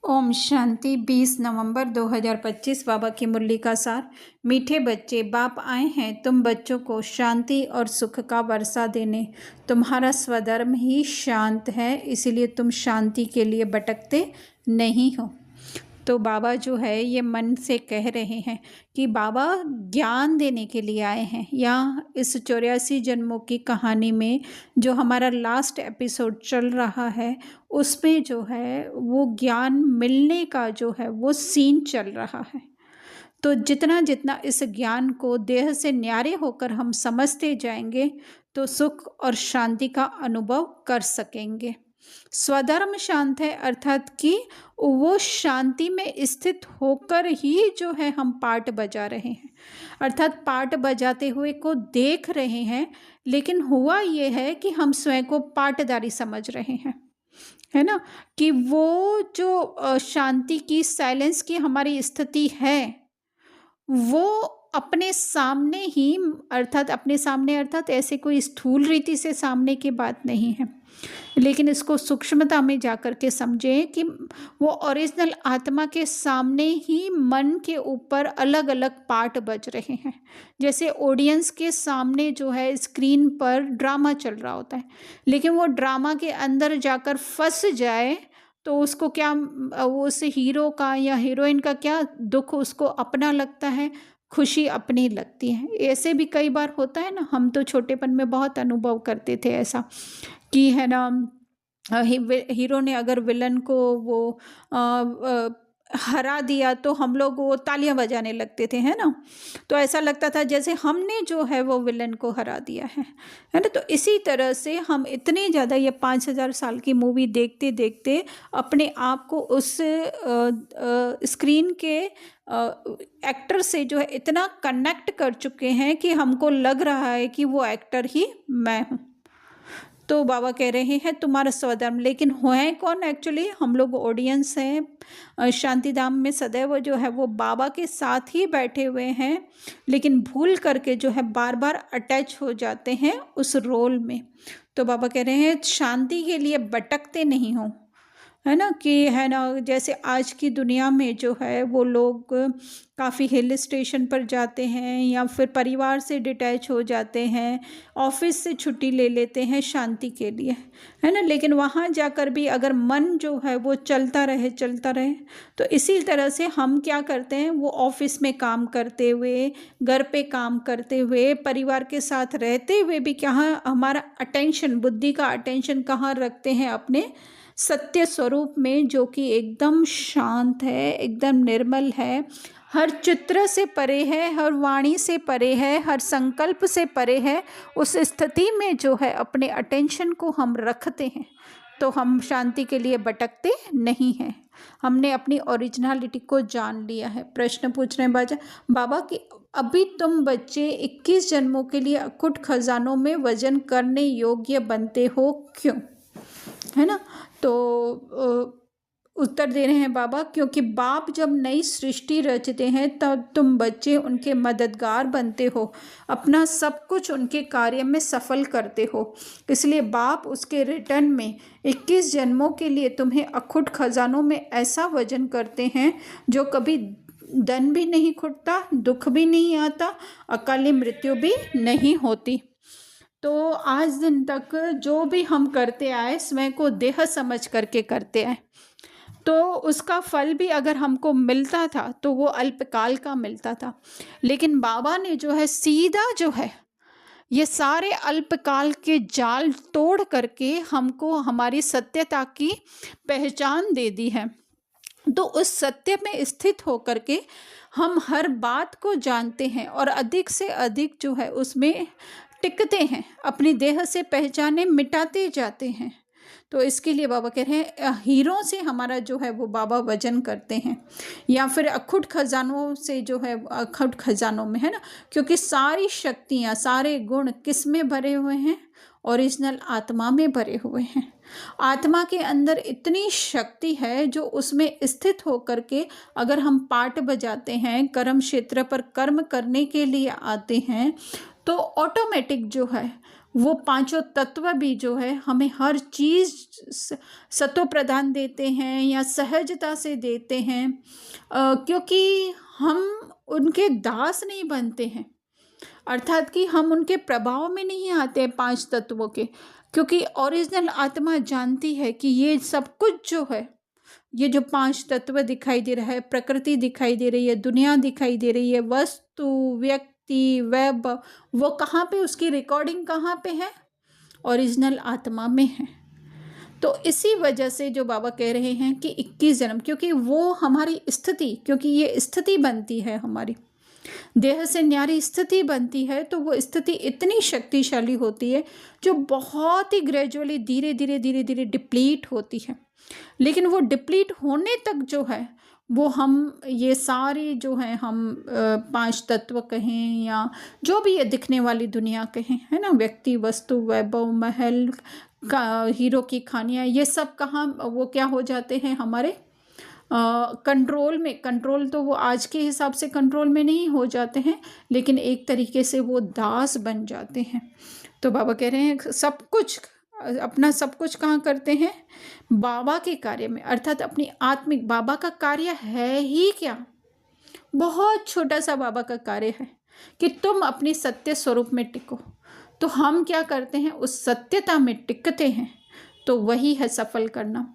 ओम शांति 20 नवंबर 2025 बाबा की मुरली का सार। मीठे बच्चे, बाप आए हैं तुम बच्चों को शांति और सुख का वर्षा देने। तुम्हारा स्वधर्म ही शांत है, इसीलिए तुम शांति के लिए भटकते नहीं हो। तो बाबा जो है ये मन से कह रहे हैं कि बाबा ज्ञान देने के लिए आए हैं। या इस 84 जन्मों की कहानी में जो हमारा लास्ट एपिसोड चल रहा है उसमें जो है वो ज्ञान मिलने का जो है वो सीन चल रहा है। तो जितना जितना इस ज्ञान को देह से न्यारे होकर हम समझते जाएंगे तो सुख और शांति का अनुभव कर सकेंगे। स्वधर्म शांत है अर्थात कि वो शांति में स्थित होकर ही जो है हम पाठ बजा रहे हैं, अर्थात पाठ बजाते हुए को देख रहे हैं, लेकिन हुआ ये है कि हम स्वयं को पाठदारी समझ रहे हैं, है ना। कि वो जो शांति की, साइलेंस की हमारी स्थिति है वो अपने सामने ही, अर्थात अपने सामने अर्थात ऐसे कोई स्थूल रीति से सामने की बात नहीं है, लेकिन इसको सूक्ष्मता में जाकर के समझें कि वो ओरिजिनल आत्मा के सामने ही मन के ऊपर अलग अलग पार्ट बज रहे हैं। जैसे ऑडियंस के सामने जो है स्क्रीन पर ड्रामा चल रहा होता है, लेकिन वो ड्रामा के अंदर जाकर फंस जाए तो उसको क्या, वो उस हीरो का या हीरोइन का क्या दुख उसको अपना लगता है, खुशी अपनी लगती है। ऐसे भी कई बार होता है ना, हम तो छोटेपन में बहुत अनुभव करते थे ऐसा कि है ना, हीरो ने अगर विलन को वो हरा दिया तो हम लोग वो तालियां बजाने लगते थे, है ना। तो ऐसा लगता था जैसे हमने जो है वो विलन को हरा दिया है ना। तो इसी तरह से हम इतने ज़्यादा ये 5000 साल की मूवी देखते देखते अपने आप को उस स्क्रीन के एक्टर से जो है इतना कनेक्ट कर चुके हैं कि हमको लग रहा है कि वो एक्टर ही मैं हूँ। तो बाबा कह रहे हैं तुम्हारा स्वधर्म, लेकिन है कौन एक्चुअली? हम लोग ऑडियंस हैं। शांतिधाम में सदैव जो है वो बाबा के साथ ही बैठे हुए हैं, लेकिन भूल करके जो है बार बार अटैच हो जाते हैं उस रोल में। तो बाबा कह रहे हैं शांति के लिए भटकते नहीं हो, है ना। कि है ना, जैसे आज की दुनिया में जो है वो लोग काफ़ी हिल स्टेशन पर जाते हैं या फिर परिवार से डिटैच हो जाते हैं, ऑफिस से छुट्टी ले लेते हैं शांति के लिए, है ना। लेकिन वहाँ जाकर भी अगर मन जो है वो चलता रहे तो इसी तरह से हम क्या करते हैं, वो ऑफिस में काम करते हुए, घर पे काम करते हुए, परिवार के साथ रहते हुए भी कहाँ हमारा अटेंशन, बुद्धि का अटेंशन कहाँ रखते हैं? अपने सत्य स्वरूप में, जो कि एकदम शांत है, एकदम निर्मल है, हर चित्र से परे है, हर वाणी से परे है, हर संकल्प से परे है। उस स्थिति में जो है अपने अटेंशन को हम रखते हैं तो हम शांति के लिए भटकते नहीं हैं। हमने अपनी ओरिजिनलिटी को जान लिया है। प्रश्न पूछ रहे हैं बाबा कि अभी तुम बच्चे 21 जन्मों के लिए अकुट खजानों में वजन करने योग्य बनते हो, क्यों? है ना। तो उत्तर दे रहे हैं बाबा, क्योंकि बाप जब नई सृष्टि रचते हैं तब तुम बच्चे उनके मददगार बनते हो, अपना सब कुछ उनके कार्य में सफल करते हो। इसलिए बाप उसके रिटर्न में 21 जन्मों के लिए तुम्हें अखुट खजानों में ऐसा वजन करते हैं जो कभी धन भी नहीं खुटता, दुख भी नहीं आता, अकाली मृत्यु भी नहीं होती। तो आज दिन तक जो भी हम करते आए स्वयं को देह समझ करके करते आए, तो उसका फल भी अगर हमको मिलता था तो वो अल्पकाल का मिलता था। लेकिन बाबा ने जो है सीधा जो है ये सारे अल्पकाल के जाल तोड़ करके हमको हमारी सत्यता की पहचान दे दी है। तो उस सत्य में स्थित होकर के हम हर बात को जानते हैं और अधिक से अधिक जो है उसमें टिकते हैं, अपनी देह से पहचाने मिटाते जाते हैं। तो इसके लिए बाबा कह रहे हैं हीरों से हमारा जो है वो बाबा वजन करते हैं, या फिर अखुट खजानों से जो है, अखुट खजानों में, है ना। क्योंकि सारी शक्तियाँ, सारे गुण किस में भरे हुए हैं? ओरिजिनल आत्मा में भरे हुए हैं। आत्मा के अंदर इतनी शक्ति है जो उसमें स्थित होकर के अगर हम पाठ बजाते हैं, कर्म क्षेत्र पर कर्म करने के लिए आते हैं, तो ऑटोमेटिक जो है वो पांचों तत्व भी जो है हमें हर चीज़ सतो प्रदान देते हैं या सहजता से देते हैं, क्योंकि हम उनके दास नहीं बनते हैं, अर्थात कि हम उनके प्रभाव में नहीं आते हैं पांच तत्वों के, क्योंकि ओरिजिनल आत्मा जानती है कि ये सब कुछ जो है, ये जो पांच तत्व दिखाई दे रहा है, प्रकृति दिखाई दे रही है, दुनिया दिखाई दे रही है, वस्तु, व्यक्ति, वैभव, वो कहाँ पे, उसकी रिकॉर्डिंग कहाँ पे है? ओरिजिनल आत्मा में है। तो इसी वजह से जो बाबा कह रहे हैं कि 21 जन्म, क्योंकि वो हमारी स्थिति, क्योंकि ये स्थिति बनती है, हमारी देह से न्यारी स्थिति बनती है, तो वो स्थिति इतनी शक्तिशाली होती है जो बहुत ही ग्रेजुअली धीरे धीरे धीरे धीरे डिप्लीट होती है। लेकिन वो डिप्लीट होने तक जो है वो हम ये सारी जो है हम पांच तत्व कहें या जो भी ये दिखने वाली दुनिया कहें, है ना, व्यक्ति, वस्तु, वैभव, महल का, हीरो की खानियाँ, ये सब कहाँ वो क्या हो जाते हैं हमारे कंट्रोल में। कंट्रोल तो वो आज के हिसाब से कंट्रोल में नहीं हो जाते हैं, लेकिन एक तरीके से वो दास बन जाते हैं। तो बाबा कह रहे हैं सब कुछ, अपना सब कुछ कहाँ करते हैं? बाबा के कार्य में, अर्थात अपनी आत्मिक, बाबा का कार्य है ही क्या, बहुत छोटा सा बाबा का कार्य है कि तुम अपनी सत्य स्वरूप में टिको। तो हम क्या करते हैं? उस सत्यता में टिकते हैं, तो वही है सफल करना।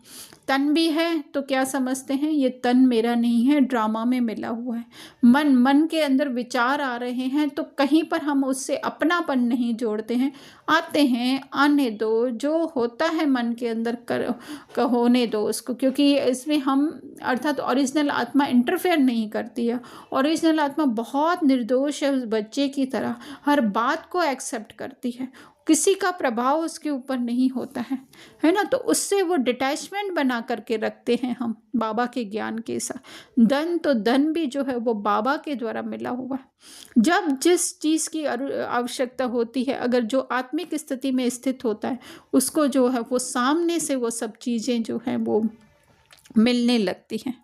तन भी है तो क्या समझते हैं? ये तन मेरा नहीं है, ड्रामा में मिला हुआ है। मन के अंदर विचार आ रहे हैं तो कहीं पर हम उससे अपनापन नहीं जोड़ते हैं, आते हैं, आने दो, जो होता है मन के अंदर होने दो उसको, क्योंकि इसमें हम, अर्थात ओरिजिनल आत्मा इंटरफेयर नहीं करती है। ओरिजिनल आत्मा बहुत निर्दोष है, उस बच्चे की तरह हर बात को एक्सेप्ट करती है, किसी का प्रभाव उसके ऊपर नहीं होता है ना। तो उससे वो डिटैचमेंट बना करके रखते हैं हम बाबा के ज्ञान के साथ। धन तो धन भी जो है वो बाबा के द्वारा मिला हुआ है। जब जिस चीज़ की आवश्यकता होती है, अगर जो आत्मिक स्थिति में स्थित होता है, उसको जो है वो सामने से वो सब चीज़ें जो हैं वो मिलने लगती हैं।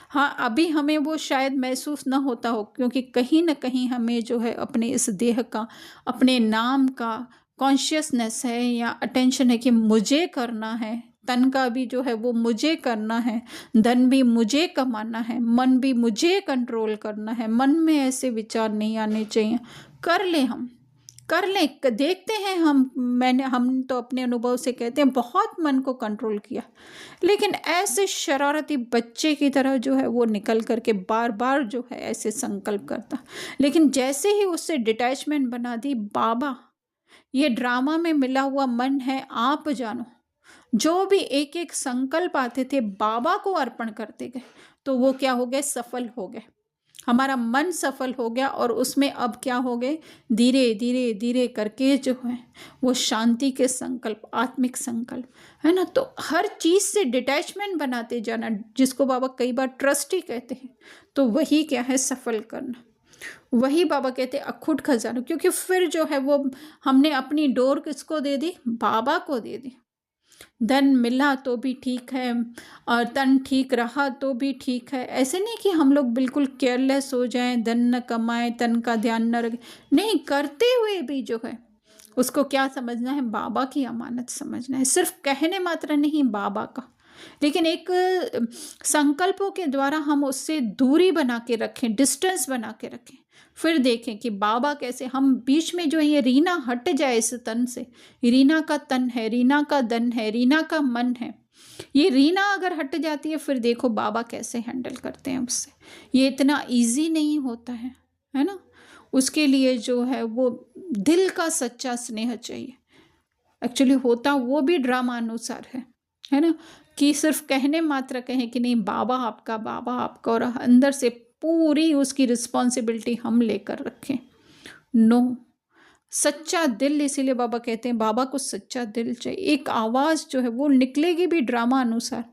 हाँ, अभी हमें वो शायद महसूस ना होता हो, क्योंकि कहीं ना कहीं हमें जो है अपने इस देह का, अपने नाम का कॉन्शियसनेस है या अटेंशन है कि मुझे करना है। तन का भी जो है वो मुझे करना है, धन भी मुझे कमाना है, मन भी मुझे कंट्रोल करना है। मन में ऐसे विचार नहीं आने चाहिए। कर ले, हम कर लें, देखते हैं हम तो अपने अनुभव से कहते हैं बहुत मन को कंट्रोल किया, लेकिन ऐसे शरारती बच्चे की तरह जो है वो निकल करके बार बार जो है ऐसे संकल्प करता। लेकिन जैसे ही उससे डिटैचमेंट बना दी, बाबा ये ड्रामा में मिला हुआ मन है, आप जानो, जो भी एक एक संकल्प आते थे बाबा को अर्पण करते गए, तो वो क्या हो गए? सफल हो गए। हमारा मन सफल हो गया और उसमें अब क्या हो गए? धीरे धीरे धीरे करके जो है वो शांति के संकल्प, आत्मिक संकल्प, है ना। तो हर चीज़ से डिटैचमेंट बनाते जाना, जिसको बाबा कई बार ट्रस्ट ही कहते हैं, तो वही क्या है? सफल करना। वही बाबा कहते हैं अखुट खजाना, क्योंकि फिर जो है वो हमने अपनी डोर किसको दे दी? बाबा को दे दी। धन मिला तो भी ठीक है और तन ठीक रहा तो भी ठीक है। ऐसे नहीं कि हम लोग बिल्कुल केयरलेस हो जाएं, धन न कमाएं, तन का ध्यान न रखें, नहीं, करते हुए भी जो है उसको क्या समझना है? बाबा की अमानत समझना है। सिर्फ कहने मात्र नहीं बाबा का, लेकिन एक संकल्पों के द्वारा हम उससे दूरी बना के रखें, डिस्टेंस बना के रखें। फिर देखें कि बाबा कैसे, हम बीच में जो है ये रीना हट जाए इस तन से। रीना का तन है, रीना का धन है, रीना का मन है, ये रीना अगर हट जाती है फिर देखो बाबा कैसे हैंडल करते हैं उससे। ये इतना इजी नहीं होता है ना। उसके लिए जो है वो दिल का सच्चा स्नेह चाहिए। एक्चुअली होता वो भी ड्रामा अनुसार है ना, कि सिर्फ कहने मात्र कहें कि नहीं बाबा आपका, बाबा आपका, और अंदर से पूरी उसकी रिस्पॉन्सिबिलिटी हम लेकर रखें। नो, सच्चा दिल, इसीलिए बाबा कहते हैं बाबा को सच्चा दिल चाहिए। एक आवाज़ जो है वो निकलेगी भी ड्रामा अनुसार,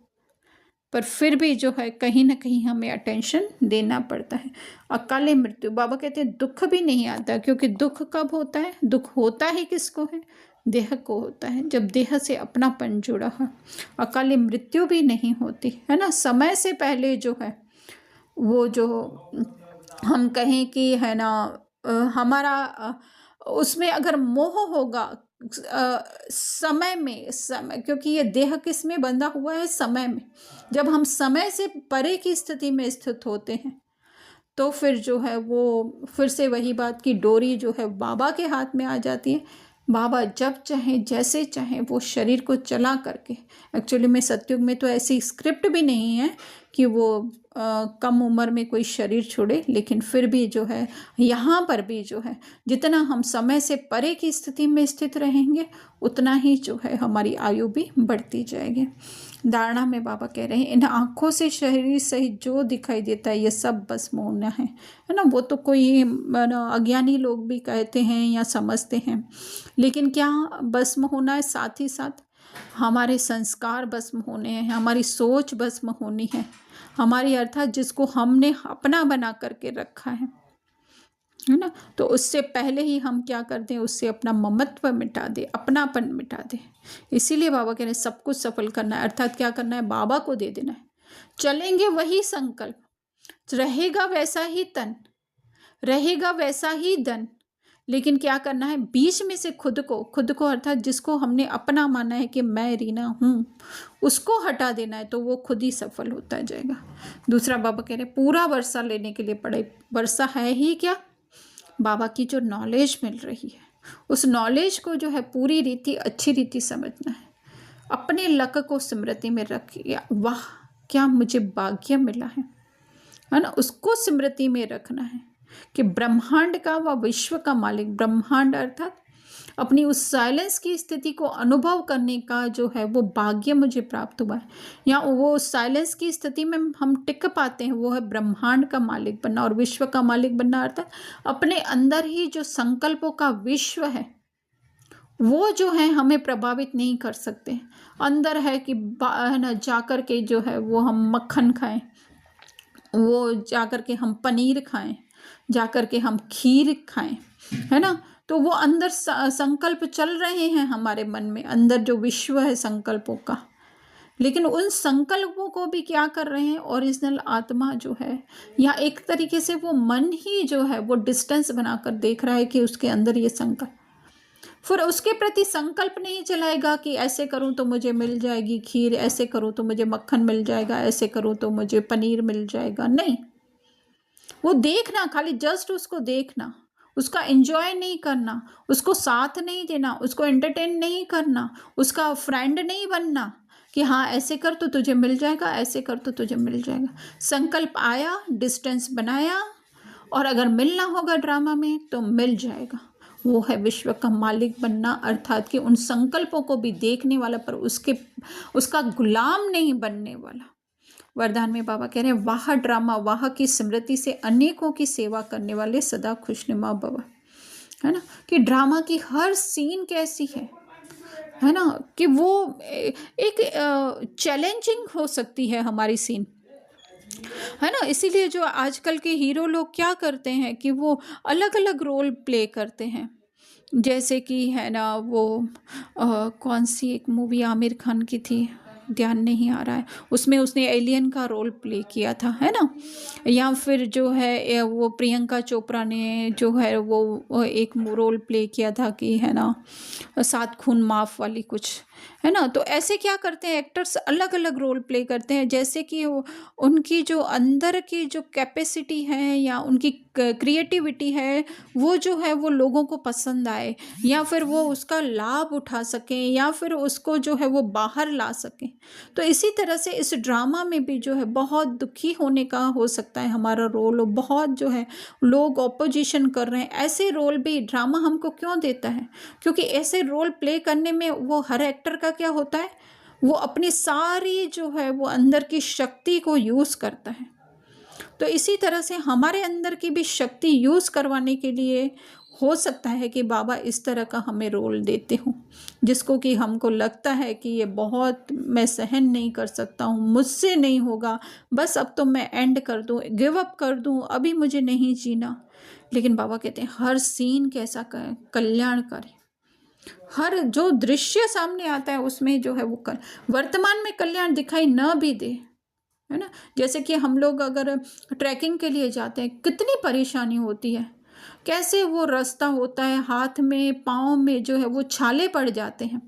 पर फिर भी जो है कहीं ना कहीं हमें अटेंशन देना पड़ता है। अकाले मृत्यु, बाबा कहते हैं दुख भी नहीं आता, क्योंकि दुख कब होता है? दुख होता ही किसको है? देह को होता है, जब देह से अपनापन जुड़ा है। अकाली मृत्यु भी नहीं होती, है ना। समय से पहले जो है वो जो हम कहें कि है ना, हमारा उसमें अगर मोह होगा समय में, क्योंकि ये देह किस में बंधा हुआ है, समय में। जब हम समय से परे की स्थिति में स्थित होते हैं तो फिर जो है वो फिर से वही बात की डोरी जो है बाबा के हाथ में आ जाती है। बाबा जब चाहें जैसे चाहें वो शरीर को चला करके, एक्चुअली में सतयुग में तो ऐसी स्क्रिप्ट भी नहीं है कि वो कम उम्र में कोई शरीर छोड़े, लेकिन फिर भी जो है यहाँ पर भी जो है जितना हम समय से परे की स्थिति में स्थित रहेंगे उतना ही जो है हमारी आयु भी बढ़ती जाएगी। धारणा में बाबा कह रहे हैं इन आँखों से शरीर सहित जो दिखाई देता है ये सब भस्म होना है ना। वो तो कोई अज्ञानी लोग भी कहते हैं या समझते हैं, लेकिन क्या भस्म होना है, साथ ही साथ हमारे संस्कार भस्म होने हैं, हमारी सोच भस्म होनी है, हमारी अर्थात जिसको हमने अपना बना करके रखा है ना। तो उससे पहले ही हम क्या कर दें, उससे अपना ममत्व मिटा दे, अपनापन मिटा दे। इसीलिए बाबा कह रहे हैं सब कुछ सफल करना है, अर्थात क्या करना है, बाबा को दे देना है। चलेंगे वही संकल्प, रहेगा वैसा ही तन, रहेगा वैसा ही धन, लेकिन क्या करना है, बीच में से खुद को अर्थात जिसको हमने अपना माना है कि मैं रीना हूँ, उसको हटा देना है, तो वो खुद ही सफल होता जाएगा। दूसरा बाबा कह रहे हैं पूरा वर्षा लेने के लिए पड़े, वर्षा है ही क्या, बाबा की जो नॉलेज मिल रही है उस नॉलेज को जो है पूरी रीति अच्छी रीति समझना है, अपने लक को स्मृति में रखिए, वाह क्या मुझे भाग्य मिला है ना, उसको स्मृति में रखना है कि ब्रह्मांड का व विश्व का मालिक, ब्रह्मांड अर्थात अपनी उस साइलेंस की स्थिति को अनुभव करने का जो है वो भाग्य मुझे प्राप्त हुआ है, या वो साइलेंस की स्थिति में हम टिक पाते हैं, वो है ब्रह्मांड का मालिक बनना और विश्व का मालिक बनना, अर्थात अपने अंदर ही जो संकल्पों का विश्व है वो जो है हमें प्रभावित नहीं कर सकते। अंदर है कि ना जाकर के जो है वो हम मक्खन खाएं, वो जाकर के हम पनीर खाएं, जाकर के हम खीर खाएं, है ना। तो वो अंदर संकल्प चल रहे हैं हमारे मन में, अंदर जो विश्व है संकल्पों का, लेकिन उन संकल्पों को भी क्या कर रहे हैं, ओरिजिनल आत्मा जो है, या एक तरीके से वो मन ही जो है वो डिस्टेंस बनाकर देख रहा है कि उसके अंदर ये संकल्प, फिर उसके प्रति संकल्प नहीं चलाएगा कि ऐसे करूं तो मुझे मिल जाएगी खीर, ऐसे करूं तो मुझे मक्खन मिल जाएगा, ऐसे करूं तो मुझे पनीर मिल जाएगा, नहीं। वो देखना, खाली जस्ट उसको देखना, उसका एंजॉय नहीं करना, उसको साथ नहीं देना, उसको एंटरटेन नहीं करना, उसका फ्रेंड नहीं बनना कि हाँ ऐसे कर तो तुझे मिल जाएगा, ऐसे कर तो तुझे मिल जाएगा। संकल्प आया, डिस्टेंस बनाया, और अगर मिलना होगा ड्रामा में तो मिल जाएगा। वो है विश्व का मालिक बनना, अर्थात कि उन संकल्पों को भी देखने वाला पर उसका गुलाम नहीं बनने वाला। वरदान में बाबा कह रहे हैं वाह ड्रामा, वाह की स्मृति से अनेकों की सेवा करने वाले सदा खुशनुमा भव, है ना। कि ड्रामा की हर सीन कैसी है ना, कि वो एक चैलेंजिंग हो सकती है हमारी सीन, है ना। इसीलिए जो आजकल के हीरो लोग क्या करते हैं कि वो अलग अलग रोल प्ले करते हैं, जैसे कि है ना वो कौन सी एक मूवी आमिर खान की थी, ध्यान नहीं आ रहा है, उसमें उसने एलियन का रोल प्ले किया था, है ना। या फिर जो है वो प्रियंका चोपड़ा ने जो है वो एक रोल प्ले किया था कि है ना सात खून माफ वाली कुछ, है ना। तो ऐसे क्या करते हैं एक्टर्स, अलग अलग रोल प्ले करते हैं, जैसे कि उनकी जो अंदर की जो कैपेसिटी है या उनकी क्रिएटिविटी है वो जो है वो लोगों को पसंद आए, या फिर वो उसका लाभ उठा सकें, या फिर उसको जो है वो बाहर ला सकें। तो इसी तरह से इस ड्रामा में भी जो है बहुत दुखी होने का हो सकता है हमारा रोल, बहुत जो है लोग ऑपोजिशन कर रहे हैं, ऐसे रोल भी ड्रामा हमको क्यों देता है, क्योंकि ऐसे रोल प्ले करने में वो हर एक्टर का क्या होता है, वो अपनी सारी जो है वो अंदर की शक्ति को यूज़ करता है। तो इसी तरह से हमारे अंदर की भी शक्ति यूज़ करवाने के लिए हो सकता है कि बाबा इस तरह का हमें रोल देते हों, जिसको कि हमको लगता है कि ये बहुत मैं सहन नहीं कर सकता हूँ, मुझसे नहीं होगा, बस अब तो मैं एंड कर दूँ, गिव अप कर दूँ, अभी मुझे नहीं जीना। लेकिन बाबा कहते हैं हर सीन कैसा कल्याण करे, हर जो दृश्य सामने आता है उसमें जो है वो वर्तमान में कल्याण दिखाई न भी दे, है ना। जैसे कि हम लोग अगर ट्रैकिंग के लिए जाते हैं कितनी परेशानी होती है, कैसे वो रास्ता होता है, हाथ में पाँव में जो है वो छाले पड़ जाते हैं,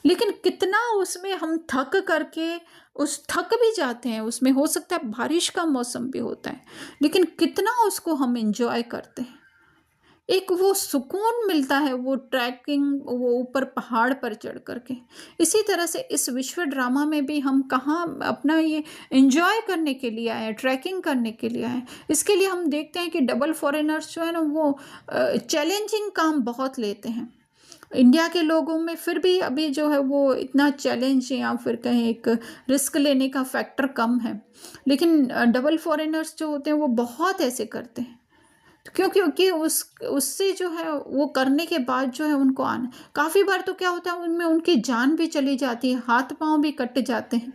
लेकिन कितना उसमें हम थक भी जाते हैं। उसमें हो सकता है बारिश का मौसम भी होता है, लेकिन कितना उसको हम एंजॉय करते हैं। एक वो सुकून मिलता है, वो ट्रैकिंग, वो ऊपर पहाड़ पर चढ़ करके। इसी तरह से इस विश्व ड्रामा में भी हम कहाँ अपना ये एंजॉय करने के लिए आए हैं, ट्रैकिंग करने के लिए आए हैं। इसके लिए हम देखते हैं कि डबल फॉरेनर्स जो है ना वो चैलेंजिंग काम बहुत लेते हैं। इंडिया के लोगों में फिर भी अभी जो है वो इतना चैलेंज या फिर कहें एक रिस्क लेने का फैक्टर कम है, लेकिन डबल फॉरेनर्स जो होते हैं वो बहुत ऐसे करते हैं। तो क्योंकि उससे जो है वो करने के बाद जो है उनको आना, काफ़ी बार तो क्या होता है उनमें उनकी जान भी चली जाती है, हाथ पांव भी कट जाते हैं,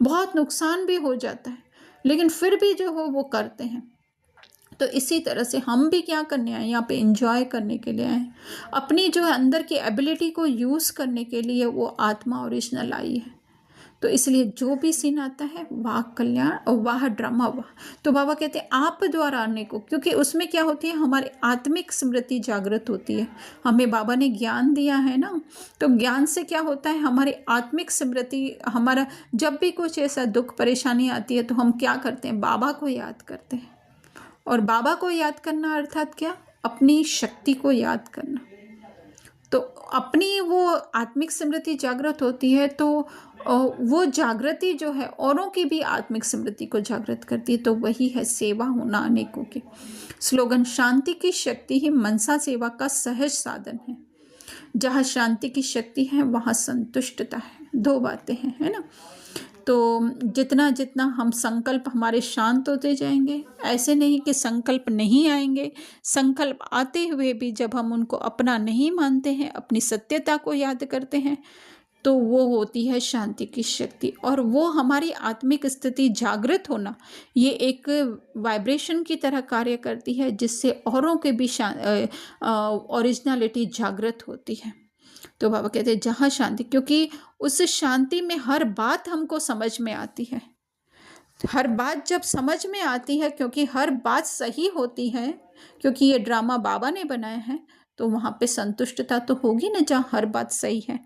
बहुत नुकसान भी हो जाता है, लेकिन फिर भी जो हो वो करते हैं। तो इसी तरह से हम भी क्या करने आए, यहाँ पे एंजॉय करने के लिए आए, अपनी जो है अंदर की एबिलिटी को यूज़ करने के लिए वो आत्मा ओरिजिनल आई है। तो इसलिए जो भी सीन आता है वाह कल्याण और वाह ड्रामा वाह। तो बाबा कहते हैं आप द्वारा आने को, क्योंकि उसमें क्या होती है हमारी आत्मिक स्मृति जागृत होती है। हमें बाबा ने ज्ञान दिया है ना, तो ज्ञान से क्या होता है हमारी आत्मिक स्मृति, हमारा जब भी कुछ ऐसा दुख परेशानी आती है तो हम क्या करते हैं, बाबा को याद करते हैं। और बाबा को याद करना अर्थात क्या, अपनी शक्ति को याद करना। तो अपनी वो आत्मिक स्मृति जागृत होती है, तो वो जागृति जो है औरों की भी आत्मिक स्मृति को जागृत करती है। तो वही है सेवा होना अनेकों की। स्लोगन, शांति की शक्ति ही मनसा सेवा का सहज साधन है। जहाँ शांति की शक्ति है वहाँ संतुष्टता है। दो बातें हैं, है ना। तो जितना जितना हम संकल्प हमारे शांत होते जाएंगे, ऐसे नहीं कि संकल्प नहीं आएंगे, संकल्प आते हुए भी जब हम उनको अपना नहीं मानते हैं, अपनी सत्यता को याद करते हैं, तो वो होती है शांति की शक्ति। और वो हमारी आत्मिक स्थिति जागृत होना, ये एक वाइब्रेशन की तरह कार्य करती है, जिससे औरों के भी ओरिजिनलिटी जागृत होती है। तो बाबा कहते हैं जहाँ शांति, क्योंकि उस शांति में हर बात हमको समझ में आती है। हर बात जब समझ में आती है, क्योंकि हर बात सही होती है, क्योंकि ये ड्रामा बाबा ने बनाया है, तो वहाँ पे संतुष्टता तो होगी ना, जहाँ हर बात सही है।